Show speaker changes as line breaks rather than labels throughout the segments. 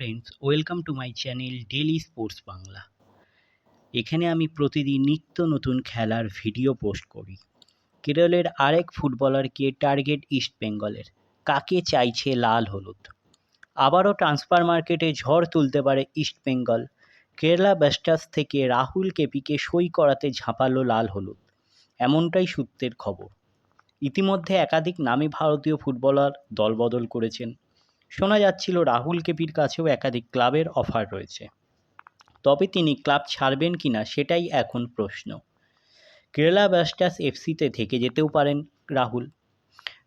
Friends, welcome to my channel daily sports Bangla. এখানে আমি প্রতিদিন নিত্য নতুন খেলার ভিডিও পোস্ট করি। কেরলের আরেক ফুটবলারকে টার্গেট ইস্ট বেঙ্গলের, কাকে চাইছে লাল হলুদ? আবারও ট্রান্সফার মার্কেটে ঝড় তুলতে পারে ইস্ট বেঙ্গল। কেরালা ব্লাস্টার্স থেকে রাহুল কেপিকে সই করাতে ঝাঁপালো লাল হলুদ, এমনটাই সূত্রের খবর। ইতিমধ্যে একাধিক নামী ভারতীয় ফুটবলার দলবদল করেছেন। শোনা যাচ্ছিল রাহুল কেপির কাছেও একাধিক ক্লাবের অফার রয়েছে, তবে তিনি ক্লাব ছাড়বেন কিনা সেটাই এখন প্রশ্ন। কেরালা ব্লাস্টার্স এফসিতে থেকে যেতেও পারেন রাহুল,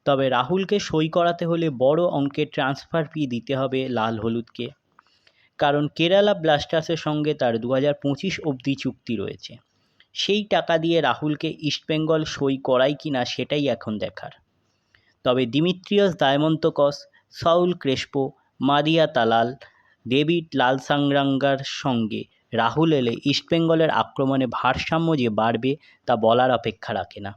তবে রাহুলকে সই করাতে হলে বড় অঙ্কের ট্রান্সফার ফি দিতে হবে লাল হলুদকে, কারণ কেরালা ব্লাস্টার্সের সঙ্গে তার 2025 অবধি চুক্তি রয়েছে। সেই টাকা দিয়ে রাহুলকে ইস্টবেঙ্গল সই করায় কিনা সেটাই এখন দেখার। তবে Dimitrios Diamantakos, Saul Crespo, Madih Talal, David লালসাংরাঙ্গার সঙ্গে রাহুল এলে ইস্টবেঙ্গলের আক্রমণে ভারসাম্য যে বাড়বে তা বলার অপেক্ষা রাখে না।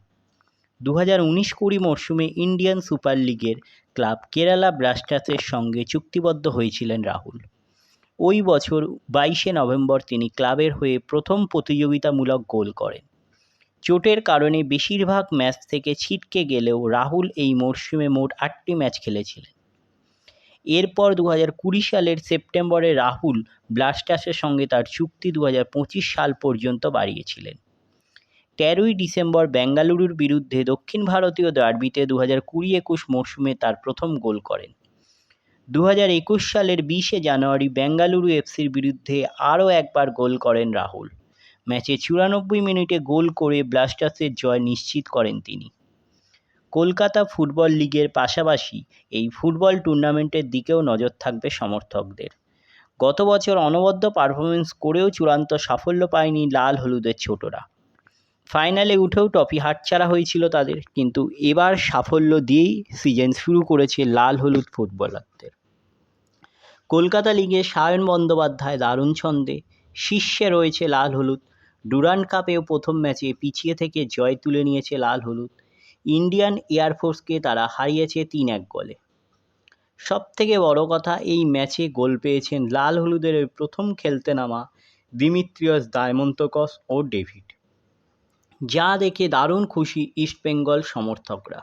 2019-20 মরশুমে ইন্ডিয়ান সুপার লিগের ক্লাব কেরালা ব্লাস্টার্সের সঙ্গে চুক্তিবদ্ধ হয়েছিলেন রাহুল। ওই বছর 22শে নভেম্বর তিনি ক্লাবের হয়ে প্রথম প্রতিযোগিতামূলক গোল করেন। চোটের কারণে বেশিরভাগ ম্যাচ থেকে ছিটকে গেলেও রাহুল এই মরশুমে মোট 8টি ম্যাচ খেলেছিলেন। এরপর 2020 সালের সেপ্টেম্বরে রাহুল ব্লাস্টার্সের সঙ্গে তার চুক্তি 2025 সাল পর্যন্ত বাড়িয়েছিলেন। 13ই ডিসেম্বর বেঙ্গালুরুর বিরুদ্ধে দক্ষিণ ভারতীয় ডার্বিতে 2020-21 মরশুমে তার প্রথম গোল করেন। 2021 সালের 20শে জানুয়ারি বেঙ্গালুরু এফসির বিরুদ্ধে আরও একবার গোল করেন রাহুল। ম্যাচে 94 মিনিটে গোল করে ব্লাস্টার্সের জয় নিশ্চিত করেন তিনি। কলকাতা ফুটবল লিগের পাশাপাশি এই ফুটবল টুর্নামেন্টের দিকেও নজর থাকবে সমর্থকদের। গত বছর অনবদ্য পারফরমেন্স করেও চূড়ান্ত সাফল্য পায়নি লাল হলুদের ছোটরা। ফাইনালে উঠেও ট্রফি হাতছাড়া হয়েছিল তাদের, কিন্তু এবার সাফল্য দিয়েই সিজন শুরু করেছে লাল হলুদ ফুটবলারদের। কলকাতা লিগে সায়ন বন্দ্যোপাধ্যায় দারুণ ছন্দে, শীর্ষে রয়েছে লাল হলুদ। ডুরান্ড কাপেও প্রথম ম্যাচে পিছিয়ে থেকে জয় তুলে নিয়েছে লাল হলুদ। ইন্ডিয়ান এয়ারফোর্সকে তারা হারিয়েছে 3-1 গোলে। সবথেকে বড় কথা, এই ম্যাচে গোল পেয়েছেন লাল হলুদের প্রথম খেলতে নামা দিমিত্রিয়স দায়মন্তকস ও ডেভিড, যা দেখে দারুণ খুশি ইস্টবেঙ্গল সমর্থকরা।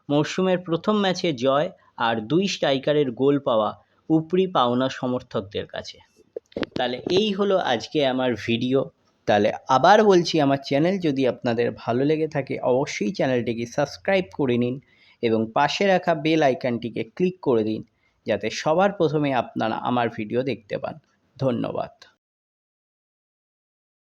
মরশুমের প্রথম ম্যাচে জয় আর 2 স্ট্রাইকারের গোল পাওয়া উপরি পাওনা সমর্থকদের কাছে। তাহলে এই হলো আজকে আমার ভিডিও। তাহলে আবার বলছি, আমার চ্যানেল যদি আপনাদের ভালো লেগে থাকে অবশ্যই চ্যানেলটিকে সাবস্ক্রাইব করে নিন এবং পাশে রাখা বেল আইকনটিকে ক্লিক করে দিন, যাতে সবার প্রথমে আপনারা আমার ভিডিও দেখতে পান। ধন্যবাদ।